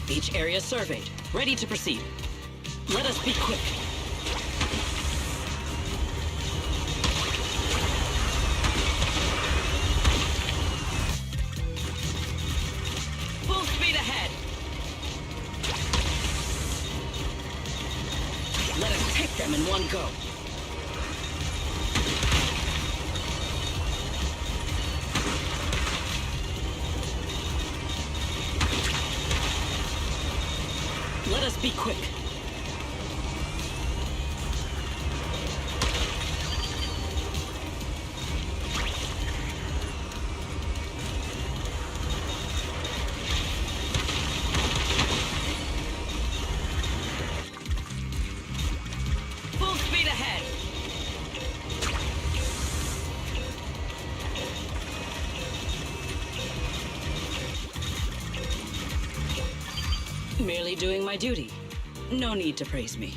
Each area surveyed. Ready to proceed. Let us be quick. Full speed ahead. Let us take them in one go. Let us be quick. Full speed ahead. Merely doing my duty. No need to praise me.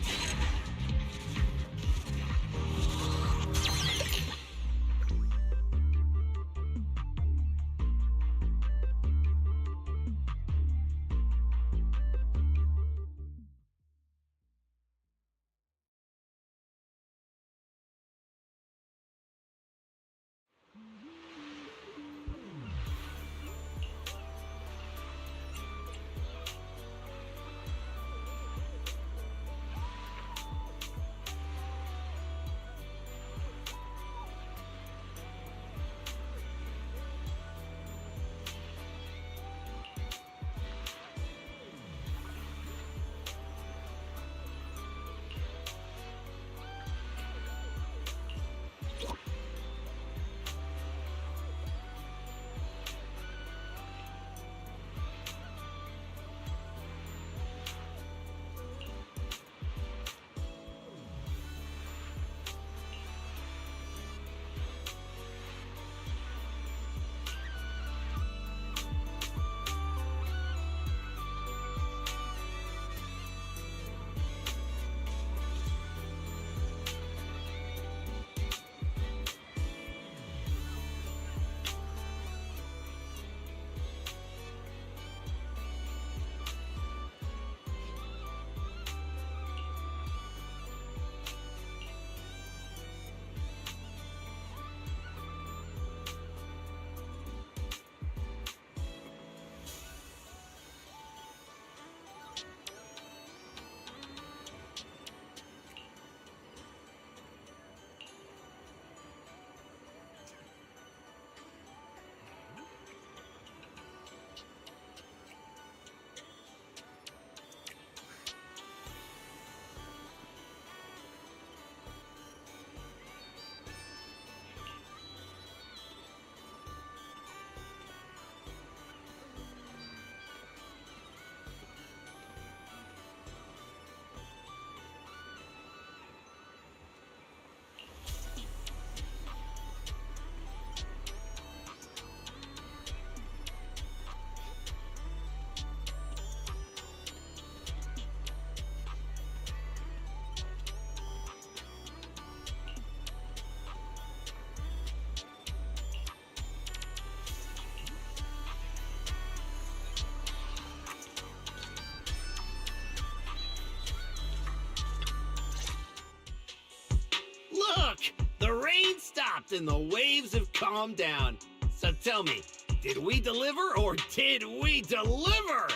Look! The rain stopped and the waves have calmed down. So tell me, did we deliver or did we deliver?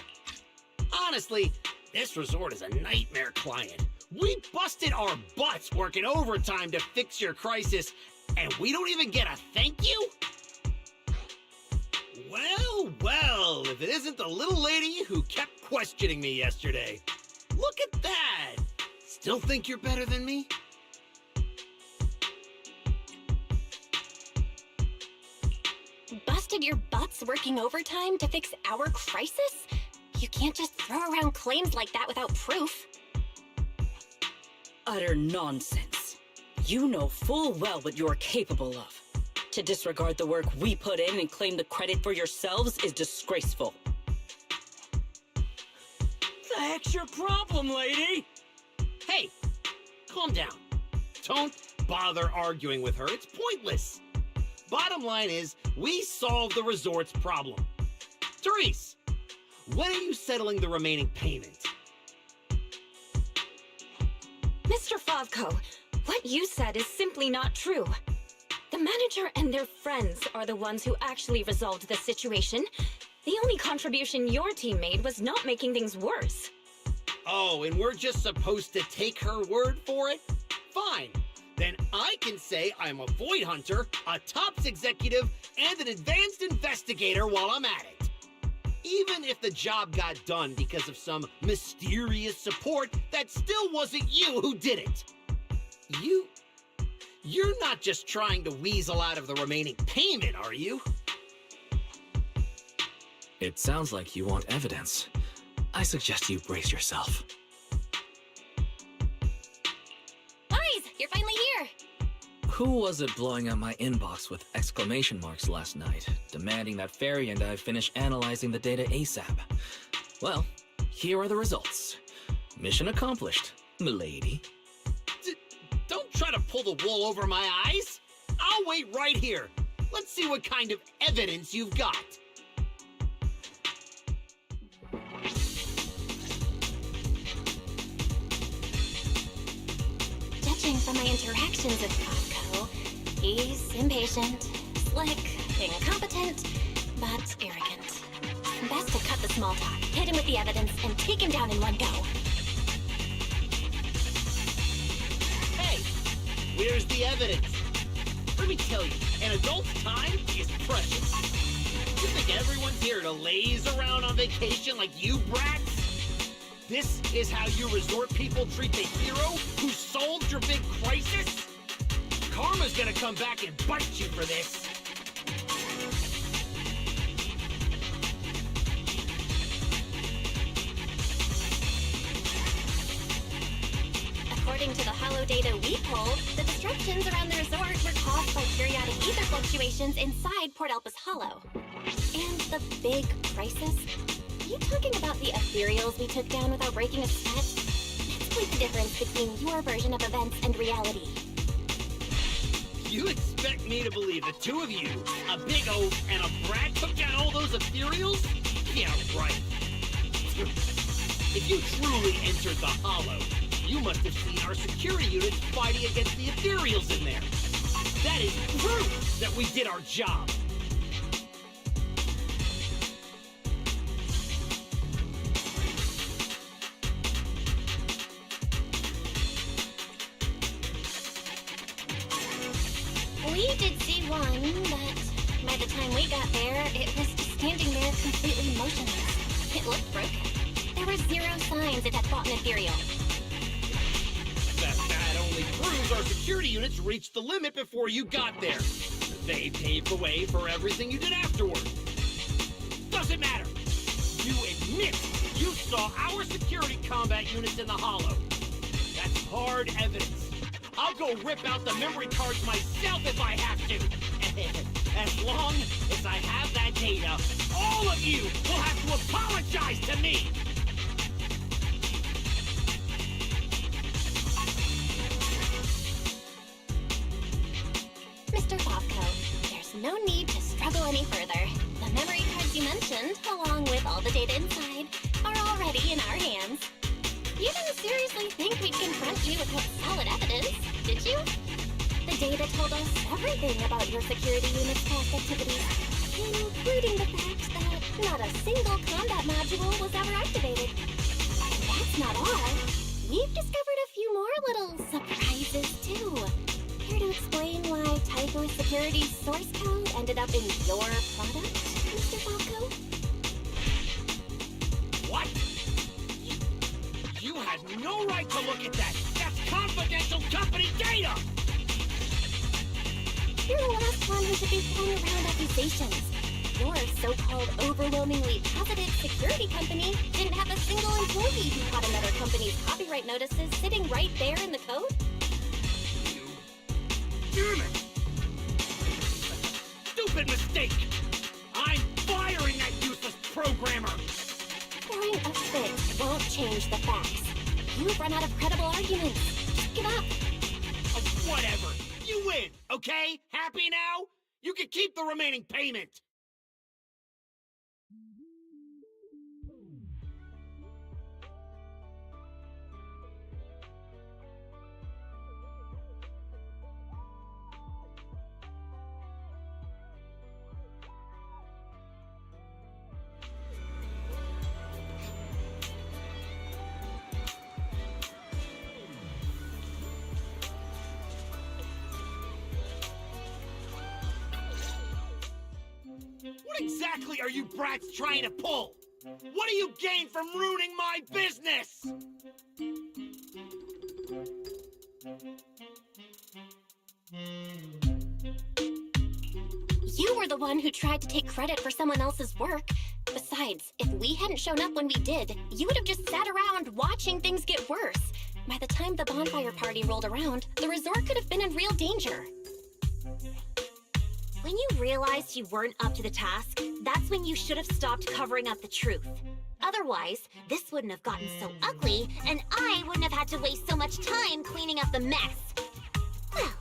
Honestly, this resort is a nightmare client. We busted our butts working overtime to fix your crisis, and we don't even get a thank you? Well, well, if it isn't the little lady who kept questioning me yesterday. Look at that! Still think you're better than me? Busted your butts working overtime to fix our crisis? You can't just throw around claims like that without proof. Utter nonsense. You know full well what you're capable of. To disregard the work we put in and claim the credit for yourselves is disgraceful. The heck's your problem, lady? Hey, calm down. Don't bother arguing with her. It's pointless. Bottom line is, we solved the resort's problem. Therese, when are you settling the remaining payment? Mr. Favko, what you said is simply not true. The manager and their friends are the ones who actually resolved the situation. The only contribution your team made was not making things worse. Oh, and we're just supposed to take her word for it? Fine. Then I can say I'm a Void Hunter, a TOPS executive, and an advanced investigator while I'm at it. Even if the job got done because of some mysterious support, that still wasn't you who did it. You're not just trying to weasel out of the remaining payment, are you? It sounds like you want evidence. I suggest you brace yourself. Guys, you're finally here! Who was it blowing up my inbox with exclamation marks last night, demanding that Fairy and I finish analyzing the data ASAP? Well, here are the results. Mission accomplished, milady. Don't try to pull the wool over my eyes. I'll wait right here. Let's see what kind of evidence you've got. Judging from my interactions with Favko, he's impatient, slick, incompetent, but arrogant. Best to cut the small talk, hit him with the evidence, and take him down in one go. Hey, where's the evidence? Let me tell you, an adult's time is precious. You think everyone's here to laze around on vacation like you brats? This is how you resort people treat the hero who solved your big crisis? Karma's gonna come back and bite you for this. According to the hollow data we pulled, the disruptions around the resort were caused by periodic ether fluctuations inside Port Elpis Hollow. And the big crisis? Are you talking about the ethereals we took down without breaking a sweat? Let's split the difference between your version of events and reality. You expect me to believe the two of you, a big oaf and a brat, took down all those ethereals? Yeah, right. If you truly entered the Hollow, you must have seen our security units fighting against the ethereals in there. That is proof that we did our job. We did see one, but by the time we got there, it was just standing there completely motionless. It looked broken. There were zero signs it had fought an ethereal. That only proves our security units reached the limit before you got there. They paved the way for everything you did afterward. Doesn't matter. You admit you saw our security combat units in the Hollow. That's hard evidence. I'll go rip out the memory cards myself if I have to. As long as I have that data, all of you will have to apologize to me. Mr. Favko, there's no need to struggle any further. The memory cards you mentioned, along with all the data inside, are already in our hands. You didn't seriously think we'd confront you without solid evidence, did you? The data told us everything about your security unit's past activities, including the fact that not a single combat module was ever activated. And that's not all. We've discovered a few more little surprises, too. Care to explain why Tycho's security source code ended up in your product, Mr. Falco? What? You had no right to look at that! That's confidential company data! You're the last one who should be throwing around accusations. Your so-called overwhelmingly positive security company didn't have a single employee who caught another company's copyright notices sitting right there in the code? Damn it! Stupid mistake! I'm firing that useless programmer! Throwing a fit won't change the facts. You've run out of credible arguments. Just give up. Whatever. You win, okay? Happy now? You can keep the remaining payment. What exactly are you brats trying to pull? What do you gain from ruining my business? You were the one who tried to take credit for someone else's work. Besides, if we hadn't shown up when we did, you would have just sat around watching things get worse. By the time the bonfire party rolled around, the resort could have been in real danger. When you realized you weren't up to the task, that's when you should have stopped covering up the truth. Otherwise, this wouldn't have gotten so ugly, and I wouldn't have had to waste so much time cleaning up the mess. Well,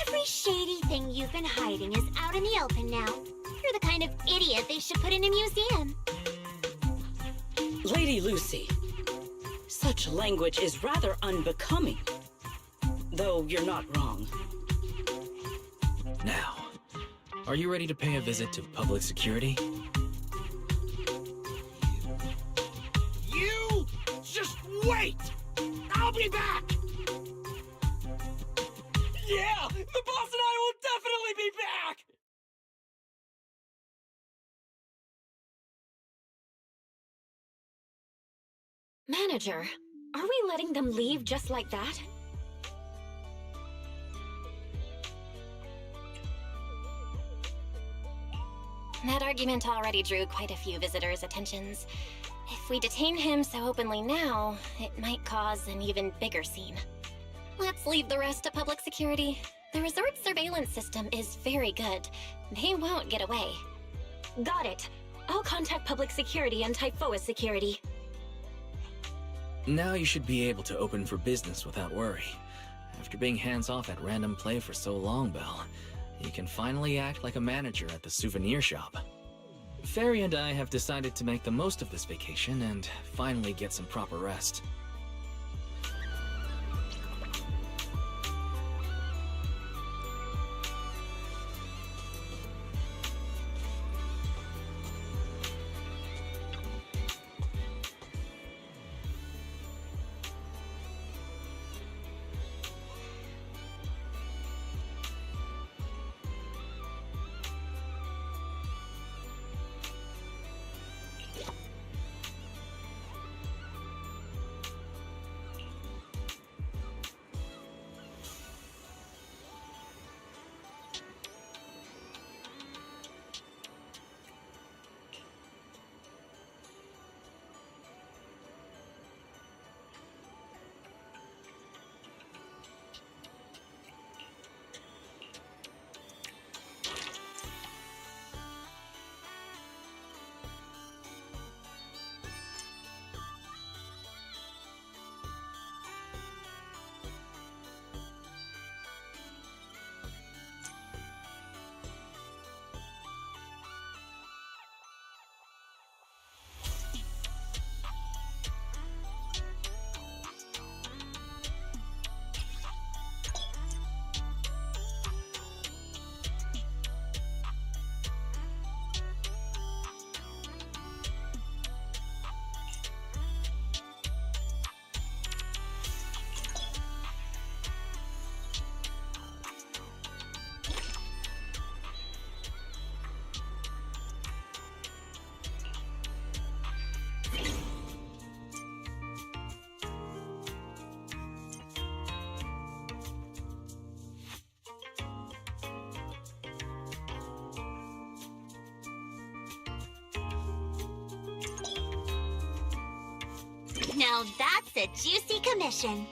every shady thing you've been hiding is out in the open now. You're the kind of idiot they should put in a museum. Lady Lucy, such language is rather unbecoming. Though you're not wrong. Now, are you ready to pay a visit to public security? You just wait! I'll be back! Yeah! The boss and I will definitely be back! Manager, are we letting them leave just like that? That argument already drew quite a few visitors' attentions. If we detain him so openly now, it might cause an even bigger scene. Let's leave the rest to public security. The resort's surveillance system is very good. They won't get away. Got it. I'll contact public security and Typhoa security. Now you should be able to open for business without worry. After being hands-off at random play for so long, Belle, you can finally act like a manager at the souvenir shop. Fairy and I have decided to make the most of this vacation and finally get some proper rest. Now that's a juicy commission.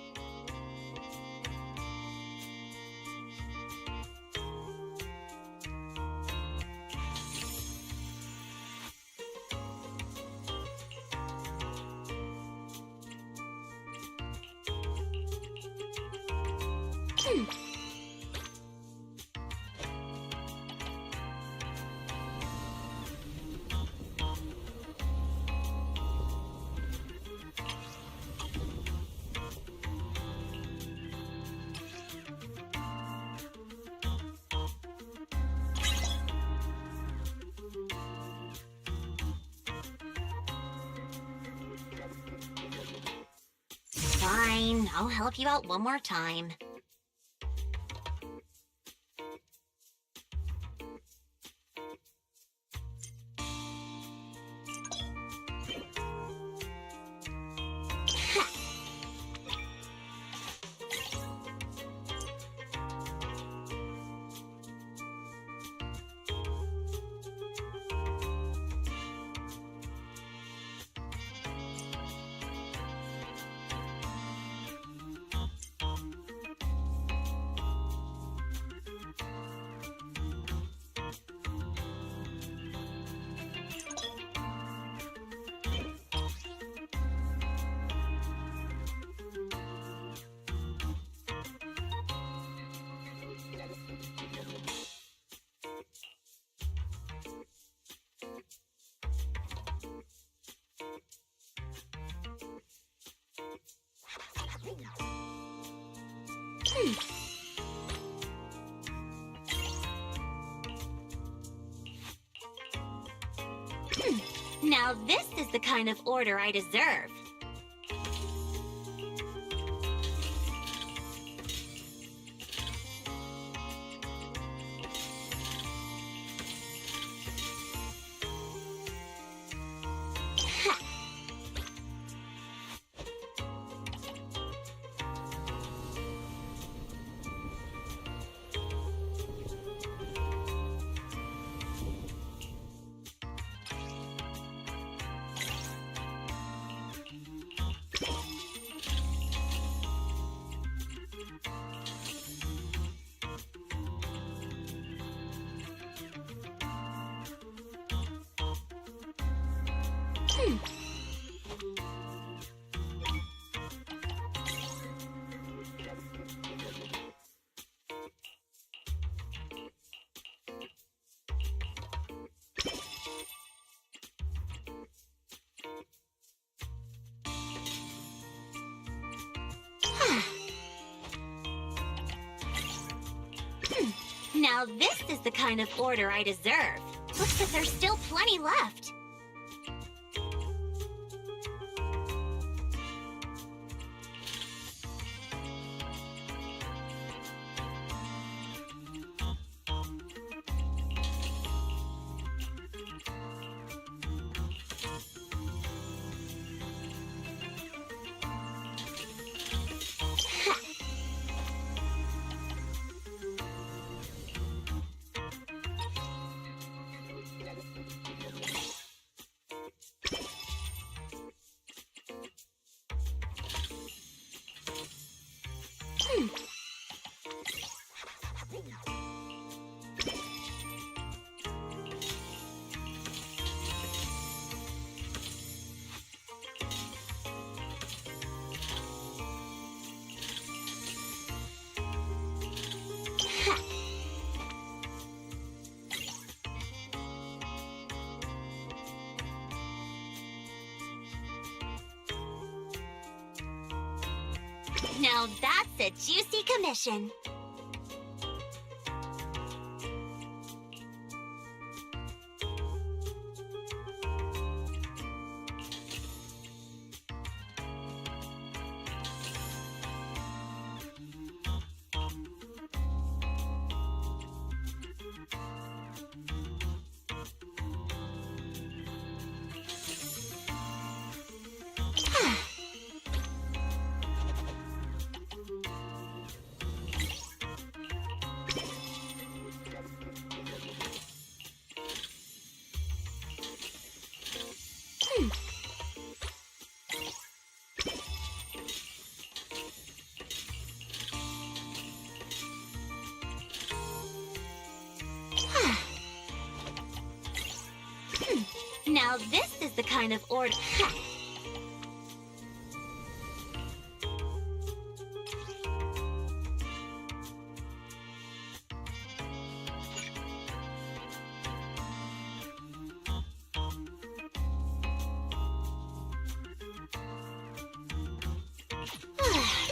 Fine, I'll help you out one more time. Now this is the kind of order I deserve. Now this is the kind of order I deserve. Looks like there's still plenty left. Now that's a juicy commission. Now this is the kind of order...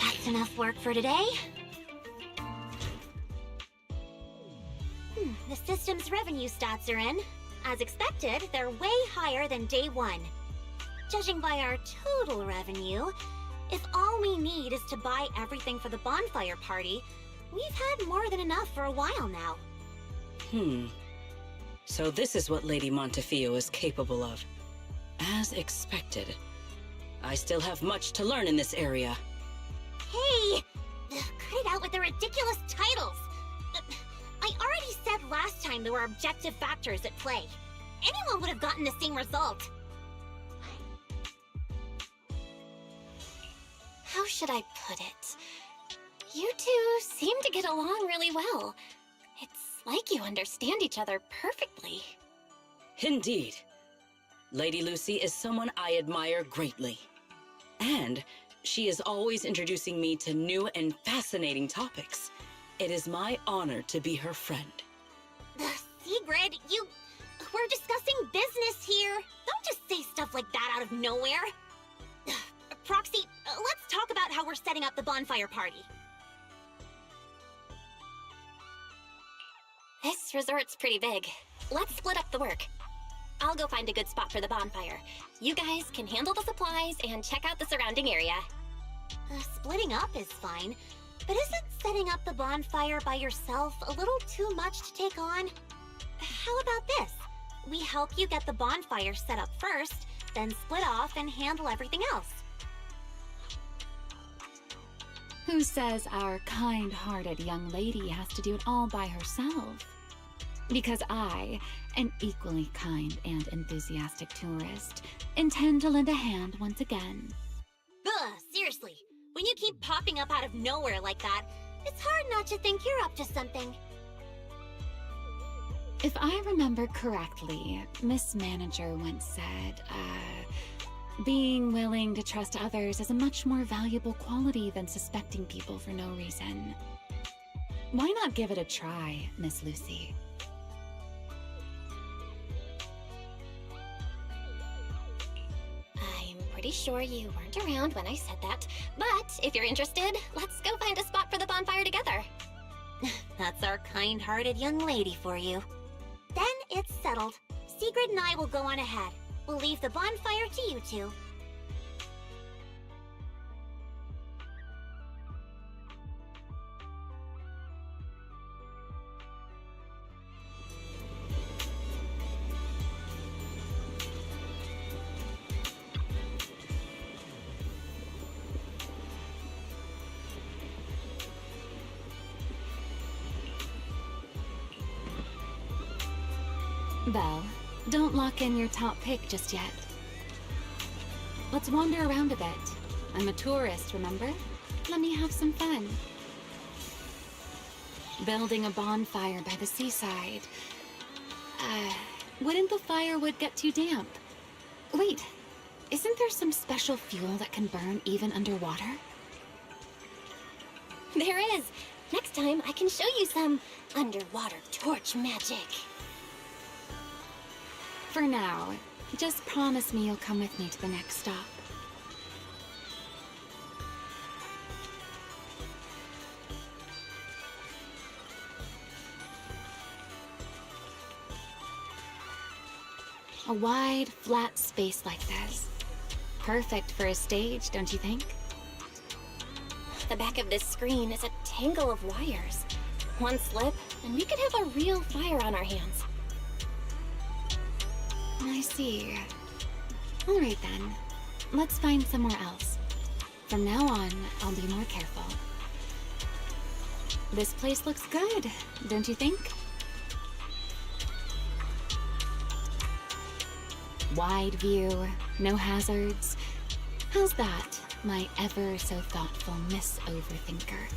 That's enough work for today. The system's revenue stats are in. As expected, they're way higher than day one. Judging by our total revenue, if all we need is to buy everything for the bonfire party, we've had more than enough for a while now. So this is what Lady Montefiore is capable of. As expected. I still have much to learn in this area. Hey! Cut it out with the ridiculous titles! I already said last time there were objective factors at play. Anyone would have gotten the same result. How should I put it? You two seem to get along really well. It's like you understand each other perfectly. Indeed. Lady Lucy is someone I admire greatly. And she is always introducing me to new and fascinating topics. It is my honor to be her friend. Sigrid, we're discussing business here. Don't just say stuff like that out of nowhere. Proxy, let's talk about how we're setting up the bonfire party. This resort's pretty big. Let's split up the work. I'll go find a good spot for the bonfire. You guys can handle the supplies and check out the surrounding area. Splitting up is fine, but isn't setting up the bonfire by yourself a little too much to take on? How about this? We help you get the bonfire set up first, then split off and handle everything else. Who says our kind-hearted young lady has to do it all by herself? Because I, an equally kind and enthusiastic tourist, intend to lend a hand once again. Ugh, seriously. When you keep popping up out of nowhere like that, it's hard not to think you're up to something. If I remember correctly, Miss Manager once said, being willing to trust others is a much more valuable quality than suspecting people for no reason. Why not give it a try, Miss Lucy? I'm pretty sure you weren't around when I said that, but if you're interested, let's go find a spot for the bonfire together. That's our kind-hearted young lady for you. Then it's settled. Sigrid and I will go on ahead. We'll leave the bonfire to you two. Belle, don't lock in your top pick just yet. Let's wander around a bit. I'm a tourist, remember? Let me have some fun. Building a bonfire by the seaside. Wouldn't the firewood get too damp? Wait, isn't there some special fuel that can burn even underwater? There is. Next time, I can show you some underwater torch magic. For now, just promise me you'll come with me to the next stop. A wide, flat space like this. Perfect for a stage, don't you think? The back of this screen is a tangle of wires. One slip, and we could have a real fire on our hands. I see. All right then. Let's find somewhere else. From now on, I'll be more careful. This place looks good, don't you think? Wide view, no hazards. How's that, my ever so thoughtful Miss Overthinker?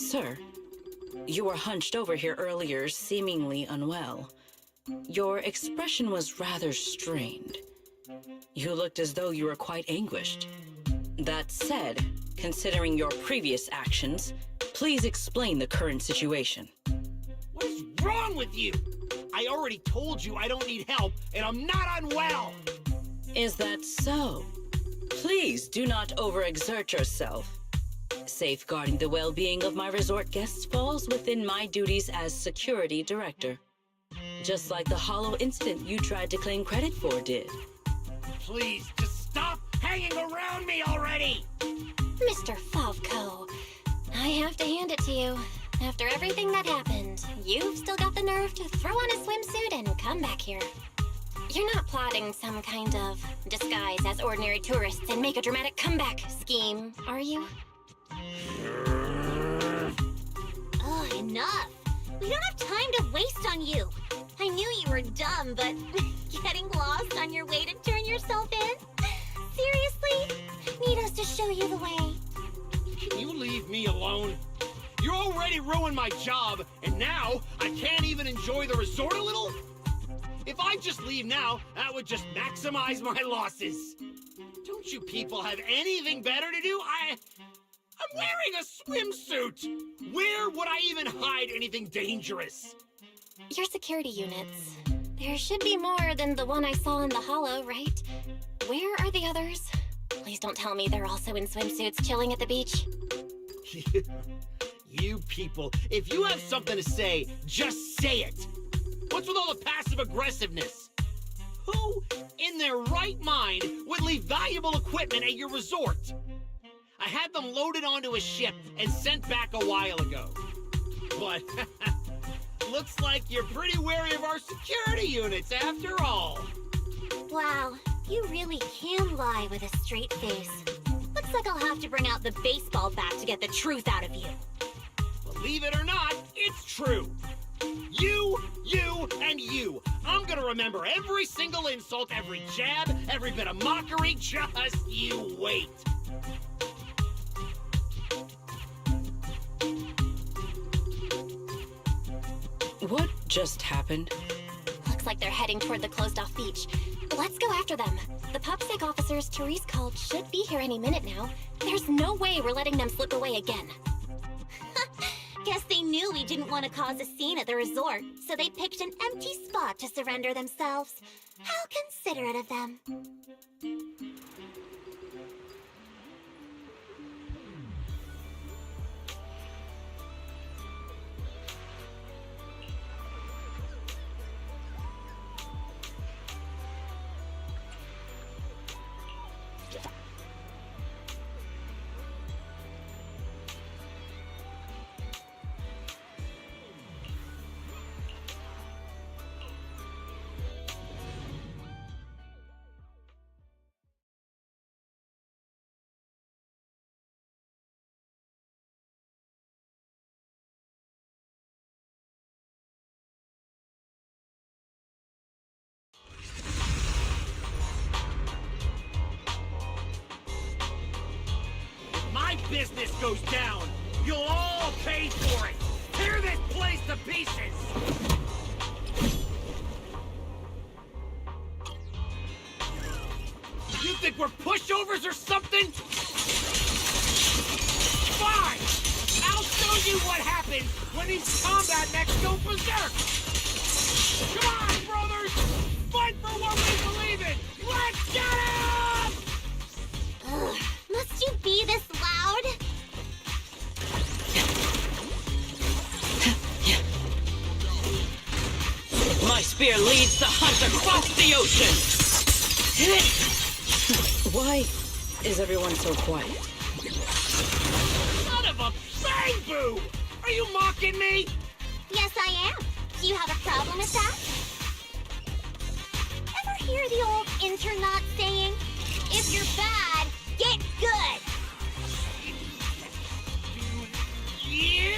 Sir, you were hunched over here earlier, seemingly unwell. Your expression was rather strained. You looked as though you were quite anguished. That said, considering your previous actions, please explain the current situation. What is wrong with you? I already told you I don't need help, and I'm not unwell! Is that so? Please do not overexert yourself. Safeguarding the well-being of my resort guests falls within my duties as security director. Just like the hollow incident you tried to claim credit for did. Please, just stop hanging around me already! Mr. Favko, I have to hand it to you. After everything that happened, you've still got the nerve to throw on a swimsuit and come back here. You're not plotting some kind of disguise as ordinary tourists and make a dramatic comeback scheme, are you? Ugh, enough! We don't have time to waste on you. I knew you were dumb, but getting lost on your way to turn yourself in? Seriously? Need us to show you the way? Can you leave me alone? You already ruined my job, and now I can't even enjoy the resort a little? If I just leave now, that would just maximize my losses. Don't you people have anything better to do? I'm wearing a swimsuit! Where would I even hide anything dangerous? Your security units. There should be more than the one I saw in the hollow, right? Where are the others? Please don't tell me they're also in swimsuits chilling at the beach. You people, if you have something to say, just say it! What's with all the passive aggressiveness? Who in their right mind would leave valuable equipment at your resort? I had them loaded onto a ship and sent back a while ago. But looks like you're pretty wary of our security units after all. Wow, you really can lie with a straight face. Looks like I'll have to bring out the baseball bat to get the truth out of you. Believe it or not, it's true. You, and you. I'm gonna remember every single insult, every jab, every bit of mockery. Just you wait. What just happened? Looks like they're heading toward the closed-off beach. Let's go after them. The PubSec officers Therese called should be here any minute now. There's no way we're letting them slip away again. Guess they knew we didn't want to cause a scene at the resort, so they picked an empty spot to surrender themselves. How considerate of them. My business goes down. You'll all pay for it. Tear this place to pieces. You think we're pushovers or something? Fine! I'll show you what happens when these combat mechs go berserk! Come on, brothers! Fight for what we believe in! Let's get him! Ugh, must you be this loud? My spear leads the hunt across the ocean! Why is everyone so quiet? Son of a bang boo! Are you mocking me? Yes, I am. Do you have a problem with that? Ever hear the old internaut saying, if you're bad, get good? You!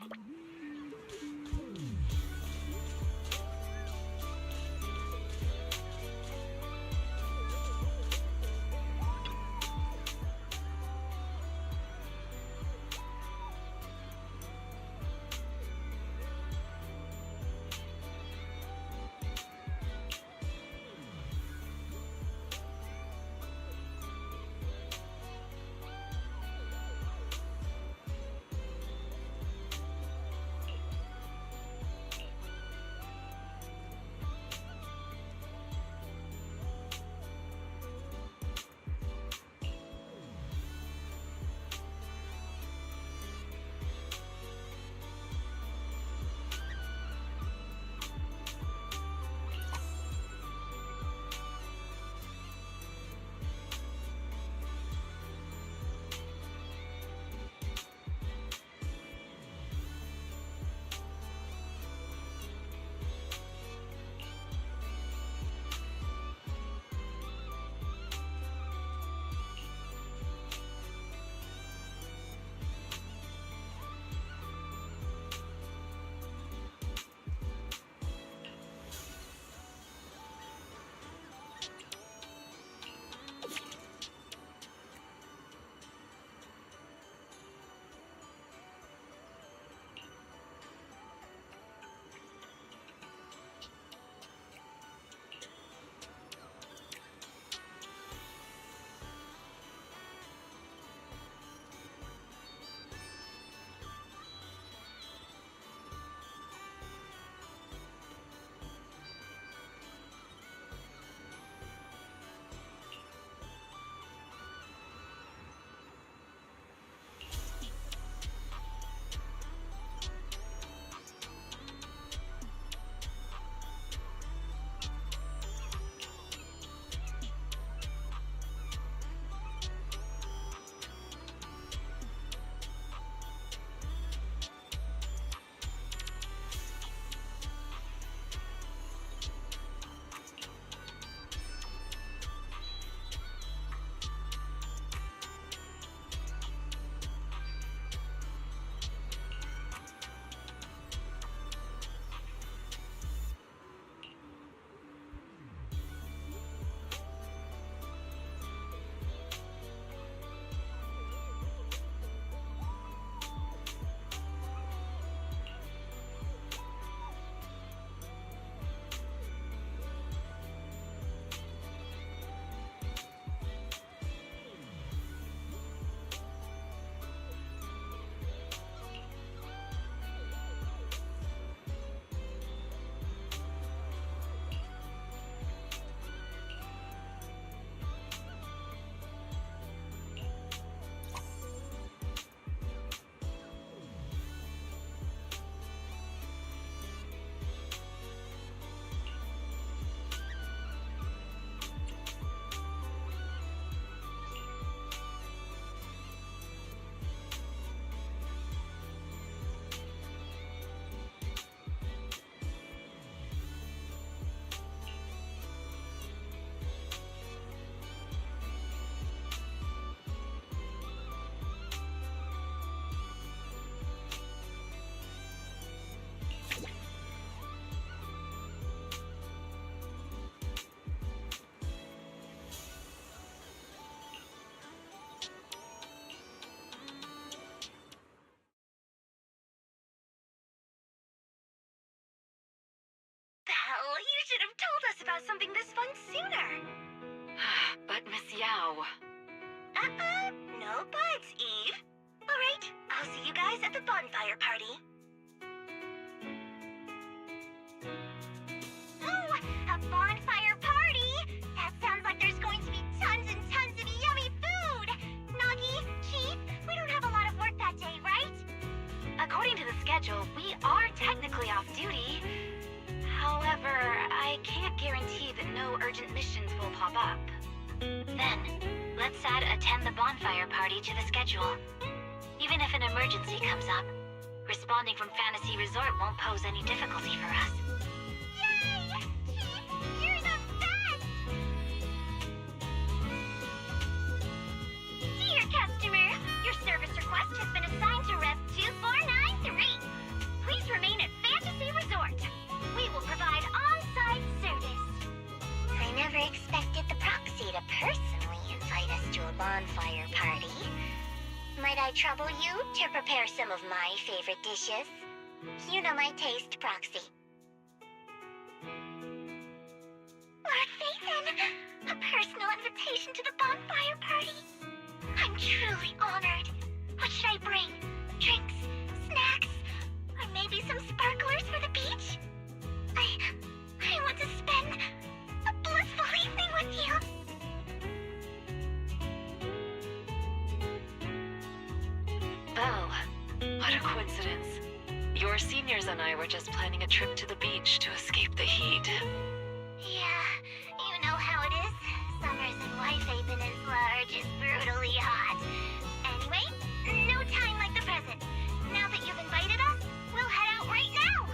Belle, you should have told us about something this fun sooner. But Miss Yao... No buts, Eve. All right, I'll see you guys at the bonfire party. Oh, a bonfire party? That sounds like there's going to be tons and tons of yummy food. Nagi, Chief, we don't have a lot of work that day, right? According to the schedule, we are technically off duty. However, I can't guarantee that no urgent missions will pop up. Then, let's add attend the bonfire party to the schedule. Even if an emergency comes up, responding from Fantasy Resort won't pose any difficulty for us. Yay! Chief, you're the best! Dear customer, your service request has been assigned to Rev 2493. bonfire party. Might I trouble you to prepare some of my favorite dishes? You know my taste, Proxy. Lord Phaethon, a personal invitation to the bonfire party. I'm truly honored. What should I bring? Drinks? Snacks? Or maybe some sparklers for the beach? I want to spend a blissful evening with you. Belle, what a coincidence. Your seniors and I were just planning a trip to the beach to escape the heat. Yeah, you know how it is. Summers in Whitehaven is large, brutally hot. Anyway, no time like the present. Now that you've invited us, we'll head out right now.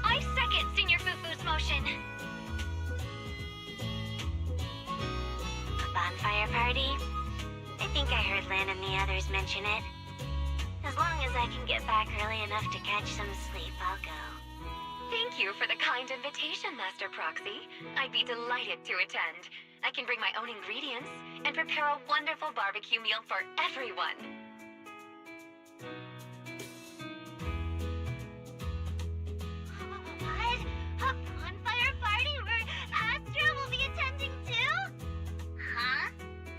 I second Senior Fufu's motion. A bonfire party? I think I heard Lynn and the others mention it. As long as I can get back early enough to catch some sleep, I'll go. Thank you for the kind invitation, Master Proxy. I'd be delighted to attend. I can bring my own ingredients and prepare a wonderful barbecue meal for everyone. What? A bonfire party where Astra will be attending too? Huh?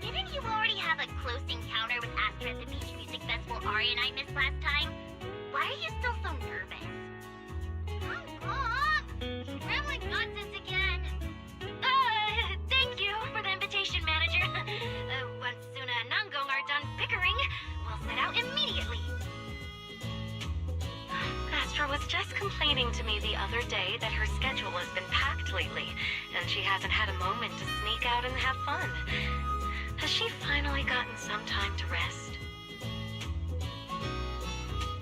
Didn't you already have a close encounter with Astra at the Beach Music Festival Ari and I missed last time? Why are you still so nervous? Rambling nonsense again. Thank you for the invitation, Manager. Once Suna and Nangong are done bickering, we'll set out immediately. Astra was just complaining to me the other day that her schedule has been packed lately, and she hasn't had a moment to sneak out and have fun. Has she finally gotten some time to rest?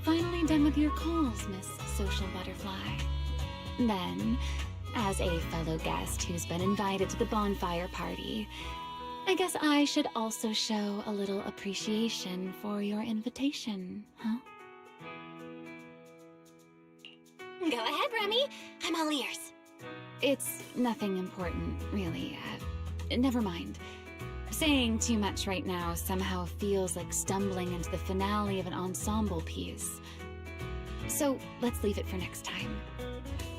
Finally done with your calls, Miss Social Butterfly. Then, as a fellow guest who's been invited to the bonfire party, I guess I should also show a little appreciation for your invitation, huh? Go ahead, Remy. I'm all ears. It's nothing important, really. Never mind. Saying too much right now somehow feels like stumbling into the finale of an ensemble piece. So let's leave it for next time.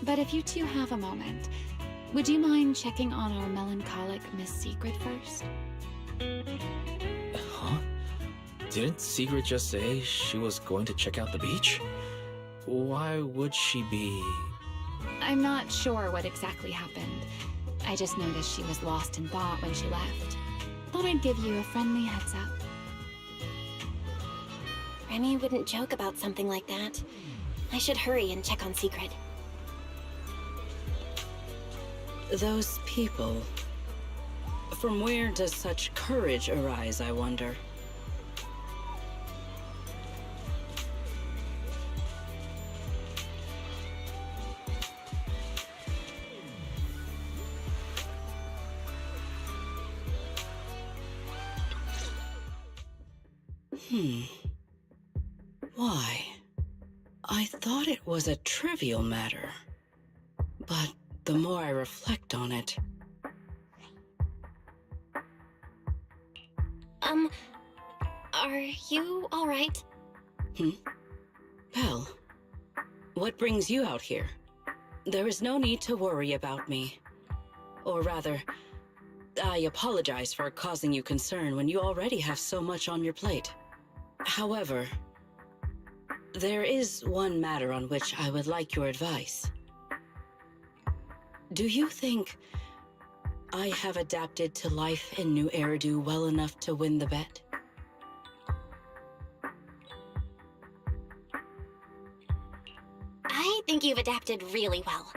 But if you two have a moment, would you mind checking on our melancholic Miss Secret first? Huh? Didn't Secret just say she was going to check out the beach? Why would she be... I'm not sure what exactly happened. I just noticed she was lost in thought when she left. Thought I'd give you a friendly heads up. Remy wouldn't joke about something like that. I should hurry and check on Secret. Those people. From where does such courage arise, I wonder? Why? I thought it was a trivial matter. But the more I reflect on it... Are you all right? Belle, what brings you out here? There is no need to worry about me. Or rather, I apologize for causing you concern when you already have so much on your plate. However, there is one matter on which I would like your advice. Do you think I have adapted to life in New Eridu well enough to win the bet? I think you've adapted really well.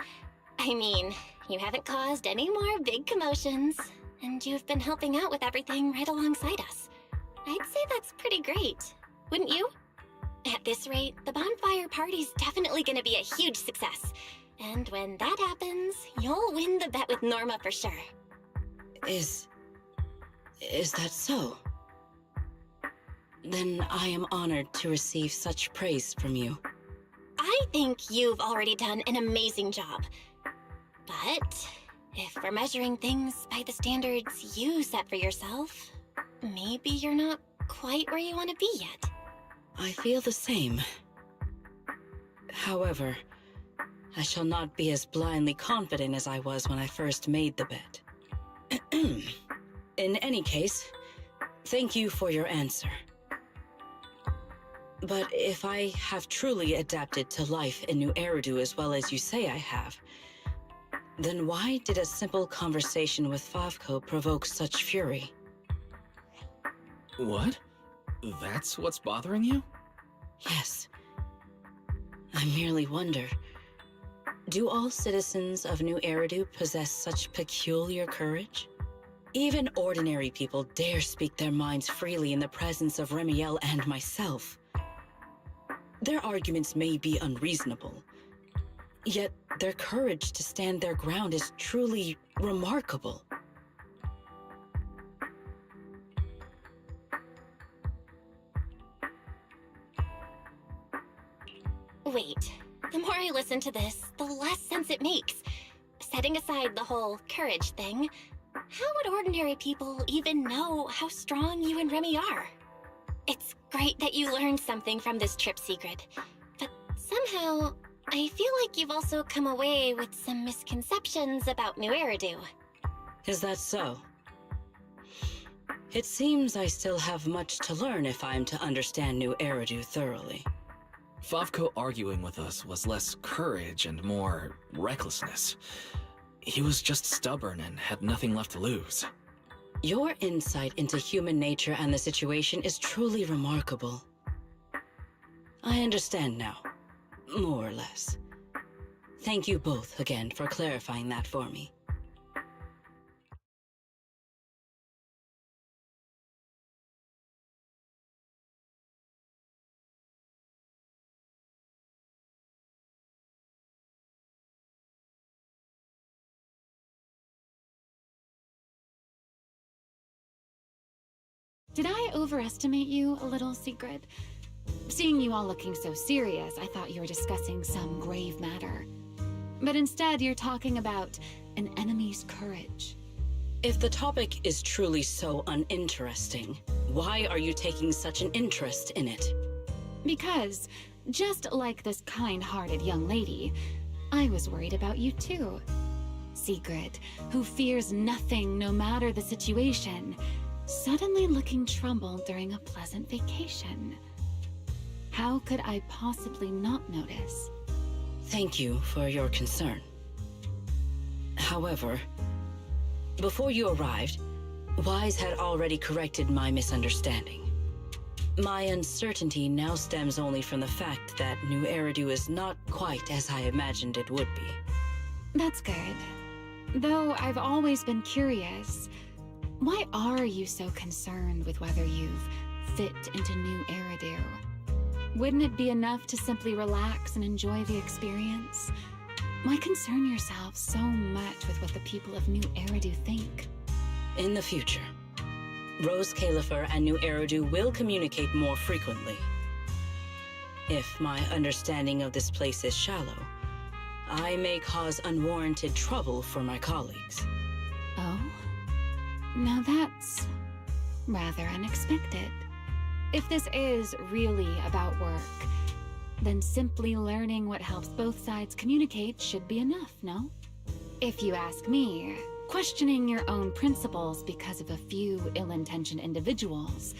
I mean, you haven't caused any more big commotions, and you've been helping out with everything right alongside us. I'd say that's pretty great, wouldn't you? At this rate, the bonfire party's definitely gonna be a huge success. And when that happens, you'll win the bet with Norma for sure. Is that so? Then I am honored to receive such praise from you. I think you've already done an amazing job. But If we're measuring things by the standards you set for yourself, maybe you're not quite where you want to be yet. I feel the same. However, I shall not be as blindly confident as I was when I first made the bet. In any case, thank you for your answer. But if I have truly adapted to life in New Eridu as well as you say I have, then why did a simple conversation with Favko provoke such fury? What? That's what's bothering you? Yes. I merely wonder, do all citizens of New Eridu possess such peculiar courage? Even ordinary people dare speak their minds freely in the presence of Remiel and myself. Their arguments may be unreasonable, yet their courage to stand their ground is truly remarkable. Wait, the more I listen to this, the less sense it makes. Setting aside the whole courage thing, how would ordinary people even know how strong you and Remy are? It's great that you learned something from this trip, Secret, but somehow I feel like you've also come away with some misconceptions about New Eridu. Is that so? It seems I still have much to learn if I'm to understand New Eridu thoroughly. Favko arguing with us was less courage and more recklessness. He was just stubborn and had nothing left to lose. Your insight into human nature and the situation is truly remarkable. I understand now, more or less. Thank you both again for clarifying that for me. Did I overestimate you a little, Secret? Seeing you all looking so serious, I thought you were discussing some grave matter. But instead, you're talking about an enemy's courage. If the topic is truly so uninteresting, why are you taking such an interest in it? Because, just like this kind-hearted young lady, I was worried about you too. Secret, who fears nothing no matter the situation, suddenly looking troubled during a pleasant vacation. How could I possibly not notice? Thank you for your concern. However, before you arrived, Wise had already corrected my misunderstanding. My uncertainty now stems only from the fact that New Eridu is not quite as I imagined it would be. That's good. Though I've always been curious, why are you so concerned with whether you've fit into New Eridu? Wouldn't it be enough to simply relax and enjoy the experience? Why concern yourself so much with what the people of New Eridu think? In the future, Rose Califer and New Eridu will communicate more frequently. If my understanding of this place is shallow, I may cause unwarranted trouble for my colleagues. Oh? Now that's rather unexpected. If this is really about work, then simply learning what helps both sides communicate should be enough, no? If you ask me, questioning your own principles because of a few ill-intentioned individuals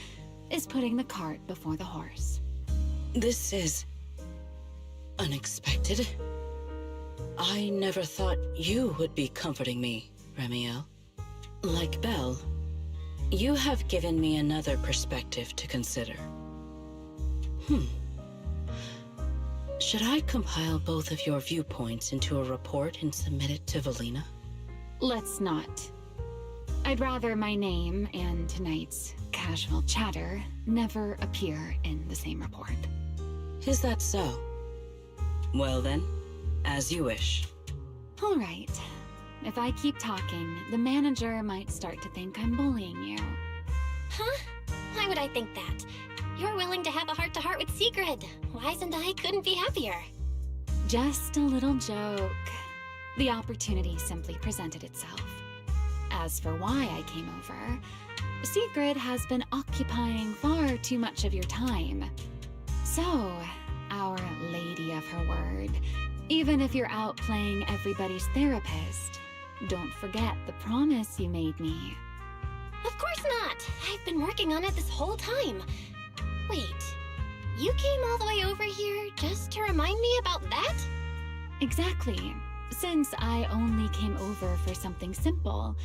is putting the cart before the horse. This is unexpected. I never thought you would be comforting me, Remiel. Like Belle, you have given me another perspective to consider. Should I compile both of your viewpoints into a report and submit it to Valina? Let's not. I'd rather my name and tonight's casual chatter never appear in the same report. Is that so? Well then, as you wish. All right. If I keep talking, the manager might start to think I'm bullying you. Huh? Why would I think that? You're willing to have a heart-to-heart with Sigrid. Wise and I couldn't be happier. Just a little joke. The opportunity simply presented itself. As for why I came over, Sigrid has been occupying far too much of your time. So, our lady of her word, even if you're out playing everybody's therapist, don't forget the promise you made me. Of course not. I've been working on it this whole time. Wait, you came all the way over here just to remind me about that? Exactly. Since I only came over for something simple,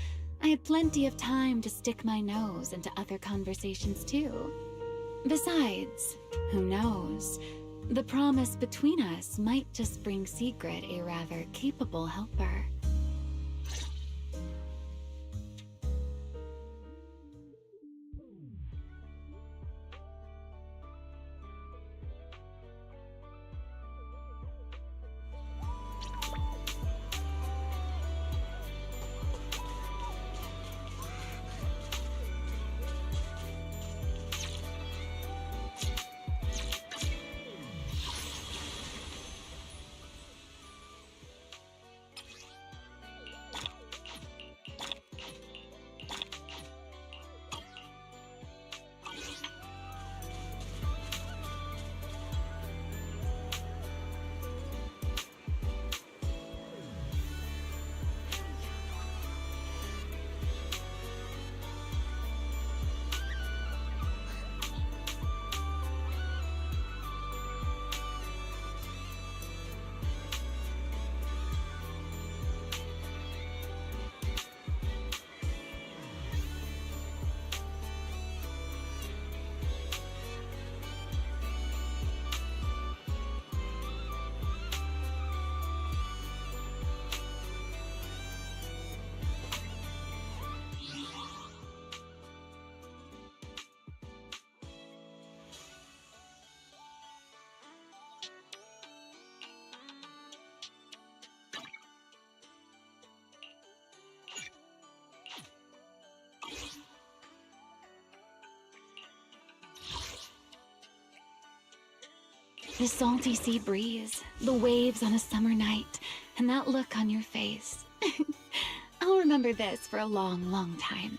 I had plenty of time to stick my nose into other conversations too. Besides, who knows? The promise between us might just bring Sigrid a rather capable helper. The salty sea breeze, the waves on a summer night, and that look on your face. I'll remember this for a long, long time.